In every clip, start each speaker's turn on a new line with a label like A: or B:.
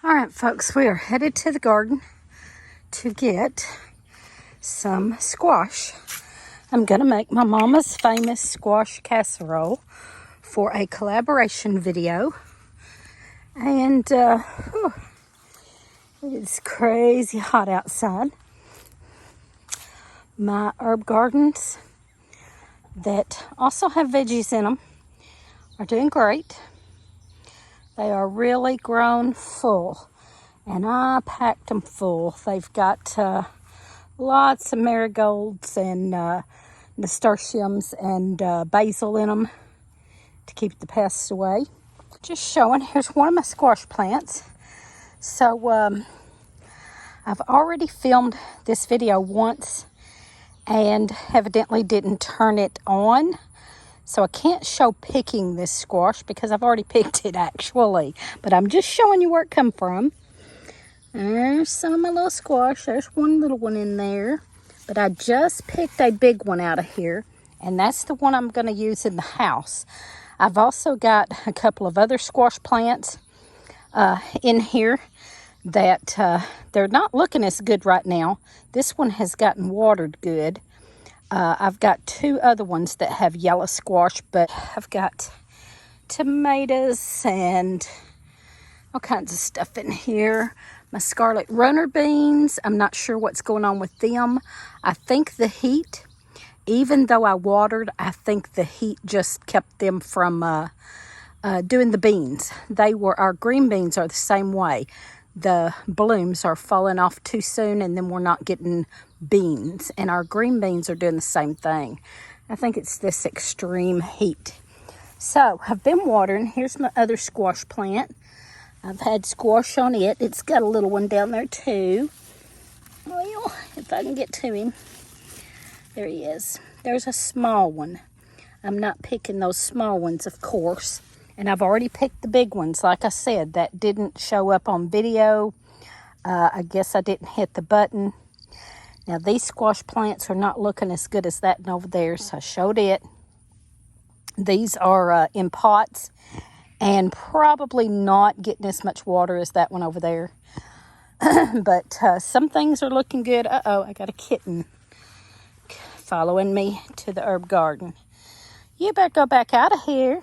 A: All right, folks, we are headed to the garden to get some squash. I'm going to make my mama's famous squash casserole for a collaboration video. And it's crazy hot outside. My herb gardens that also have veggies in them are doing great. They are really grown full, and I packed them full. They've got lots of marigolds and nasturtiums and basil in them to keep the pests away. Just showing, here's one of my squash plants. So I've already filmed this video once and evidently didn't turn it on. So I can't show picking this squash because I've already picked it actually. But I'm just showing you where it come from. There's some of my little squash. There's one little one in there. But I just picked a big one out of here. And that's the one I'm going to use in the house. I've also got a couple of other squash plants in here that they're not looking as good right now. This one has gotten watered good. I've got two other ones that have yellow squash, but I've got tomatoes and all kinds of stuff in here. My scarlet runner beans, I'm not sure what's going on with them. I think the heat, even though I watered, I think the heat just kept them from doing the beans. Our green beans are the same way. The blooms are falling off too soon and then we're not getting beans. And our green beans are doing the same thing. I think it's this extreme heat. So I've been watering. Here's my other squash plant. I've had squash on it. It's got a little one down there too. Well, if I can get to him. There he is. There's a small one. I'm not picking those small ones, of course. And I've already picked the big ones. Like I said, that didn't show up on video. I guess I didn't hit the button. Now, these squash plants are not looking as good as that one over there, so I showed it. These are in pots and probably not getting as much water as that one over there. But some things are looking good. Uh-oh, I got a kitten following me to the herb garden. You better go back out of here.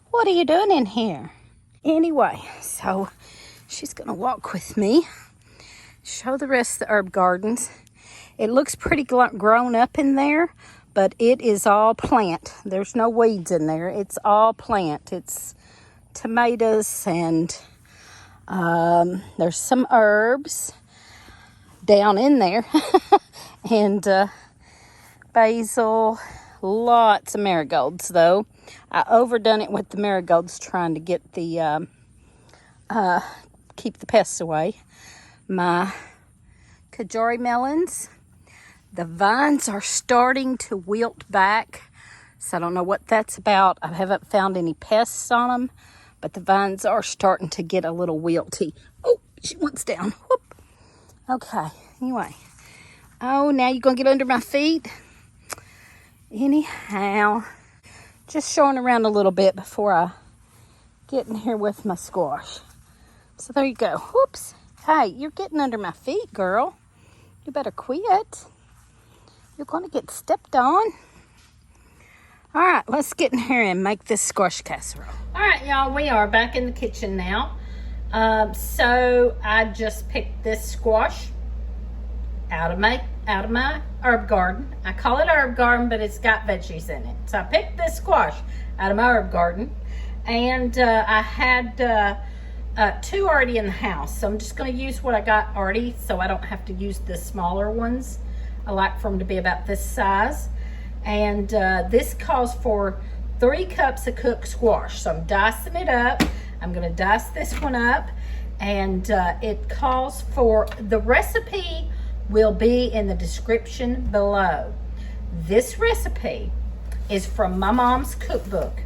A: What are you doing in here? Anyway, so she's going to walk with me, show the rest of the herb gardens. It looks pretty grown up in there, but it is all plant. There's no weeds in there. It's all plant. It's tomatoes and there's some herbs down in there and basil. Lots of marigolds, though. I overdone it with the marigolds trying to get the keep the pests away. My Kajori melons, the vines are starting to wilt back, so I don't know what that's about. I haven't found any pests on them, but the vines are starting to get a little wilty. Oh, she wants down. Whoop. Okay, anyway. Oh, now you're going to get under my feet? Anyhow, just showing around a little bit before I get in here with my squash. So there you go. Whoops. Hey, you're getting under my feet, girl. You better quit. You're going to get stepped on. All right, let's get in here and make this squash casserole. All right, y'all, we are back in the kitchen now. So I just picked this squash out of my herb garden. I call it herb garden, but it's got veggies in it. So I picked this squash out of my herb garden, and I had two already in the house. So I'm just going to use what I got already, so I don't have to use the smaller ones. I like for them to be about this size. And this calls for 3 cups of cooked squash. So I'm dicing it up. I'm going to dice this one up, and it calls for the recipe. Will be in the description below. This recipe is from my mom's cookbook,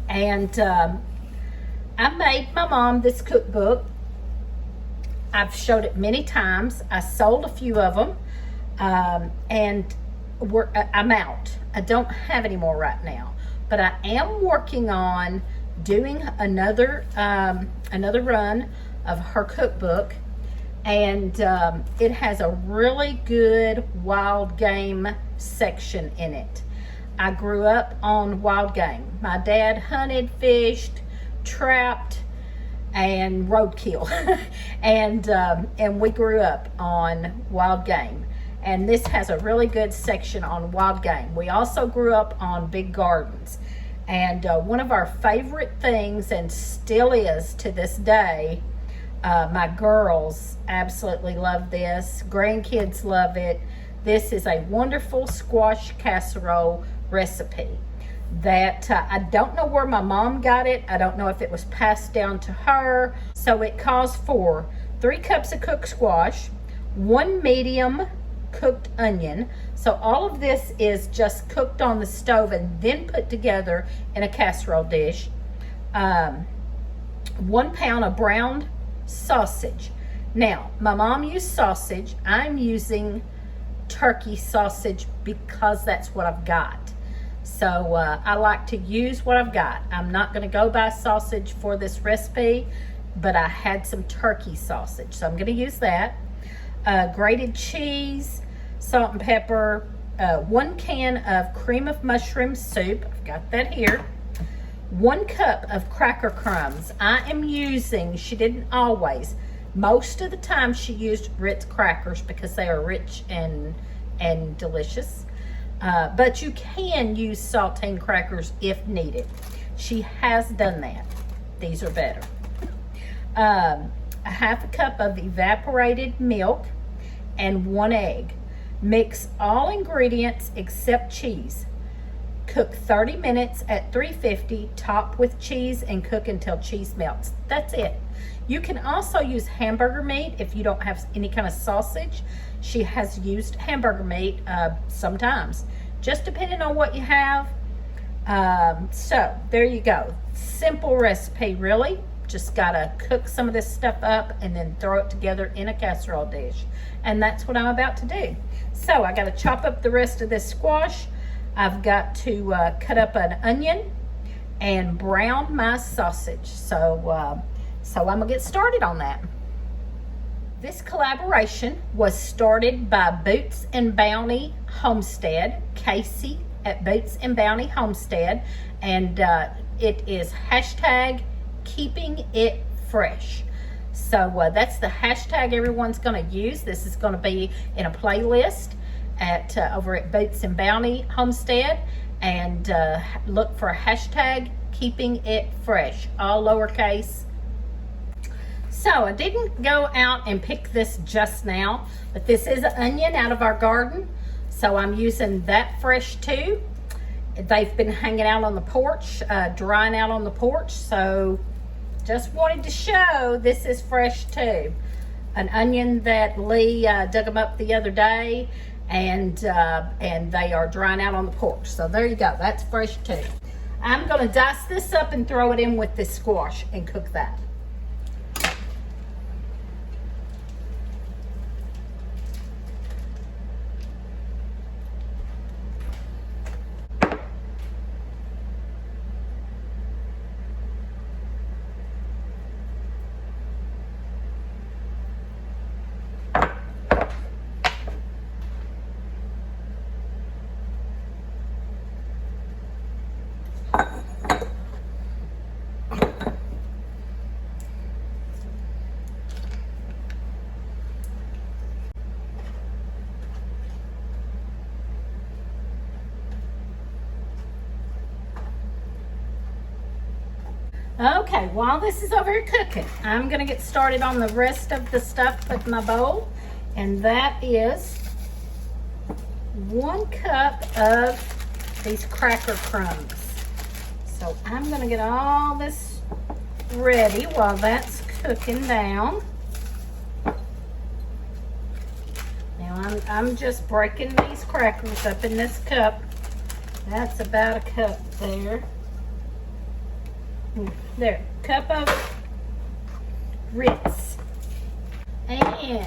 A: and I made my mom this cookbook. I've showed it many times. I sold a few of them, and I'm out. I don't have any more right now, but I am working on doing another run of her cookbook, and it has a really good wild game section in it. I grew up on wild game. My dad hunted, fished, trapped, and roadkill, and we grew up on wild game. And this has a really good section on wild game. We also grew up on big gardens. And one of our favorite things, and still is to this day, my girls absolutely love this. Grandkids love it. This is a wonderful squash casserole recipe that I don't know where my mom got it. I don't know if it was passed down to her. So it calls for 3 cups of cooked squash, 1 medium cooked onion. So all of this is just cooked on the stove and then put together in a casserole dish. 1 pound of browned sausage. Now, my mom used sausage. I'm using turkey sausage because that's what I've got. So I like to use what I've got. I'm not going to go buy sausage for this recipe, but I had some turkey sausage, so I'm going to use that. Grated cheese, salt and pepper, 1 can of cream of mushroom soup. I've got that here. 1 cup of cracker crumbs. I am using, she didn't always, most of the time she used Ritz crackers because they are rich and delicious. But you can use saltine crackers if needed. She has done that. These are better. 1/2 cup of evaporated milk and 1 egg. Mix all ingredients except cheese. Cook 30 minutes at 350, top with cheese, and cook until cheese melts. That's it. You can also use hamburger meat if you don't have any kind of sausage. She has used hamburger meat sometimes, just depending on what you have. So there you go. Simple recipe, really. Just gotta cook some of this stuff up and then throw it together in a casserole dish. And that's what I'm about to do. So I gotta chop up the rest of this squash. I've got to cut up an onion and brown my sausage. So I'm gonna get started on that. This collaboration was started by Boots and Bounty Homestead, Kacy at Boots and Bounty Homestead, and it is hashtag keeping it fresh. So that's the hashtag everyone's going to use. This is going to be in a playlist at over at Boots and Bounty Homestead, and look for hashtag keeping it fresh, all lowercase. So I didn't go out and pick this just now, but this is an onion out of our garden, so I'm using that fresh too. They've been hanging out on the porch, drying out on the porch, so just wanted to show this is fresh too. An onion that Lee dug them up the other day, and they are drying out on the porch. So there you go, that's fresh too. I'm gonna dice this up and throw it in with this squash and cook that. Okay, while this is over here cooking, I'm gonna get started on the rest of the stuff put in my bowl, and that is 1 cup of these cracker crumbs. So I'm gonna get all this ready while that's cooking down. Now I'm just breaking these crackers up in this cup. That's about a cup there. There, cup of Ritz. And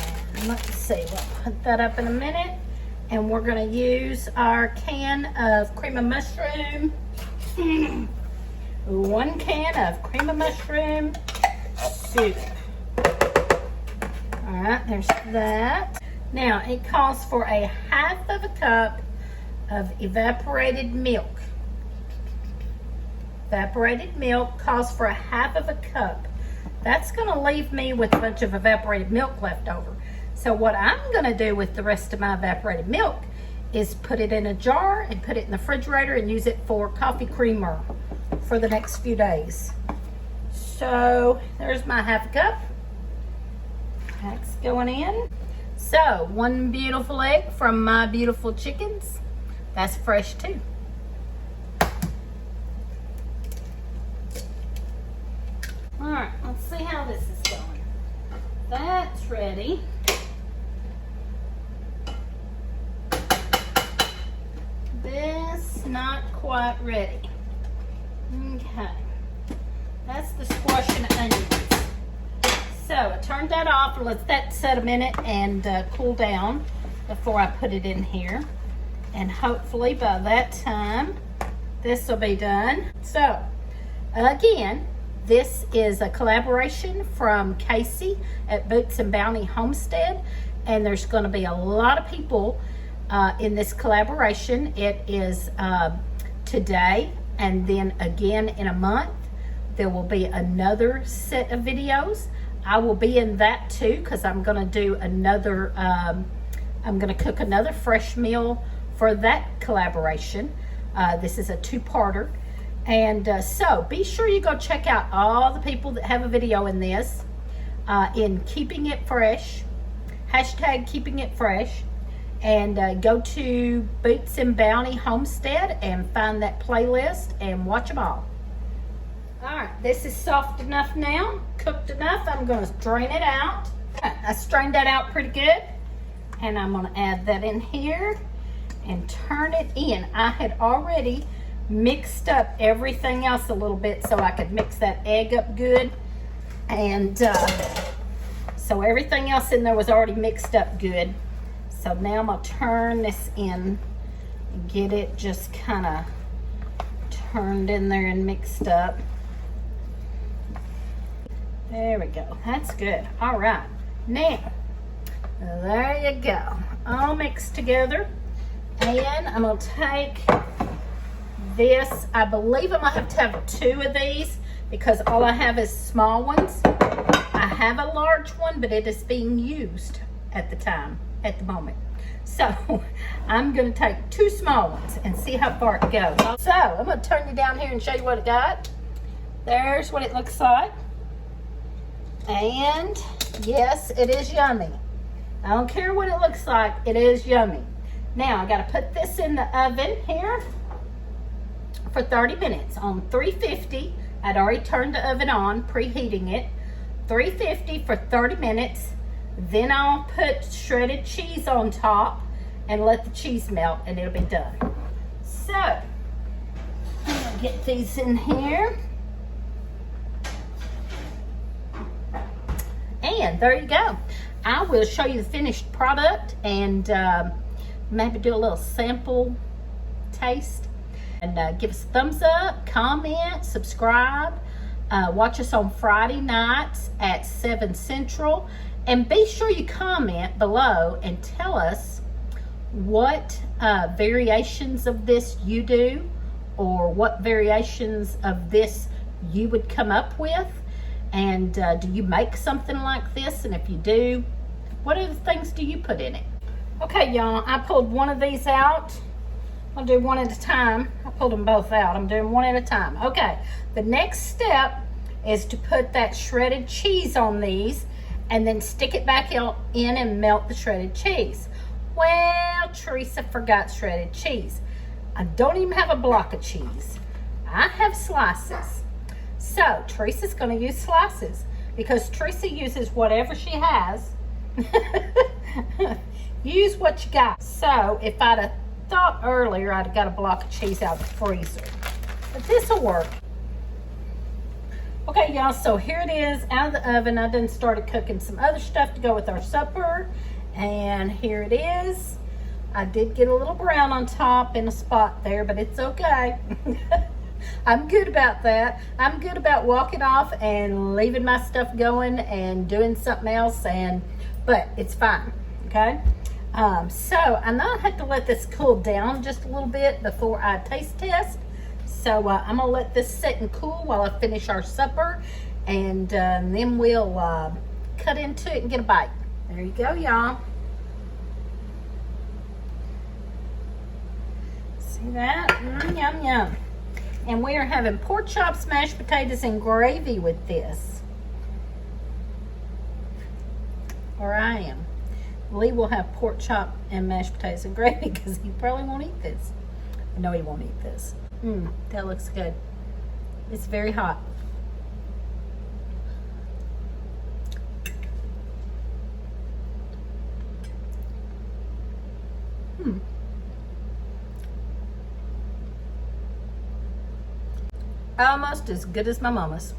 A: let's see, we'll put that up in a minute. And we're gonna use our can of cream of mushroom. 1 can of cream of mushroom soup. right, there's that. Now, it calls for a half of a cup of evaporated milk. Evaporated milk calls for a half of a cup. That's going to leave me with a bunch of evaporated milk left over. So what I'm going to do with the rest of my evaporated milk is put it in a jar and put it in the refrigerator and use it for coffee creamer for the next few days. So there's my half a cup. That's going in. So 1 beautiful egg from my beautiful chickens. That's fresh too. All right, let's see how this is going. That's ready. This not quite ready. Okay, that's the squash and onions. So I turned that off and let that set a minute and cool down before I put it in here. And hopefully by that time, this will be done. So again, this is a collaboration from Kacy at Boots and Bounty Homestead, and there's going to be a lot of people in this collaboration. It is today, and then again in a month, there will be another set of videos. I will be in that too, because I'm going to do another, I'm going to cook another fresh meal for that collaboration. This is a two-parter. And so be sure you go check out all the people that have a video in this in Keeping It Fresh, hashtag Keeping It Fresh, and go to Boots and Bounty Homestead and find that playlist and watch them all. All right, this is soft enough now, cooked enough. I'm going to drain it out. I strained that out pretty good, and I'm going to add that in here and turn it in. I had already mixed up everything else a little bit so I could mix that egg up good, and so everything else in there was already mixed up good. So now I'm gonna turn this in and get it just kind of turned in there and mixed up. There we go, that's good. All right, now there you go, all mixed together. And I'm gonna take this, I believe I'm gonna have to have 2 of these because all I have is small ones. I have a large one, but it is being used at the moment. So I'm gonna take 2 small ones and see how far it goes. So I'm gonna turn you down here and show you what it got. There's what it looks like. And yes, it is yummy. I don't care what it looks like, it is yummy. Now I gotta put this in the oven here for 30 minutes on 350. I'd already turned the oven on, preheating it. 350 for 30 minutes. Then I'll put shredded cheese on top and let the cheese melt, and it'll be done. So, I'm gonna get these in here. And there you go. I will show you the finished product and maybe do a little sample taste. And give us a thumbs up, comment, subscribe. Watch us on Friday nights at 7 Central. And be sure you comment below and tell us what variations of this you do, or what variations of this you would come up with. And do you make something like this? And if you do, what other things do you put in it? Okay, y'all, I pulled one of these out. I'll do one at a time. I pulled them both out. I'm doing one at a time. Okay, the next step is to put that shredded cheese on these and then stick it back in and melt the shredded cheese. Well, Teresa forgot shredded cheese. I don't even have a block of cheese. I have slices. So Teresa's going to use slices because Teresa uses whatever she has. Use what you got. So if I'd have thought earlier, I'd have got a block of cheese out of the freezer. But this will work. Okay, y'all, so here it is out of the oven. I done started cooking some other stuff to go with our supper. And here it is. I did get a little brown on top in a spot there, but it's okay. I'm good about that. I'm good about walking off and leaving my stuff going and doing something else and but it's fine, okay? So I know I have to let this cool down just a little bit before I taste test. So I'm gonna let this sit and cool while I finish our supper, and then we'll cut into it and get a bite. There you go, y'all. See that? Yum, yum. And we are having pork chops, mashed potatoes, and gravy with this. Or I am. Lee will have pork chop and mashed potatoes and gravy because he probably won't eat this. No, he won't eat this. That looks good. It's very hot. Almost as good as my mama's.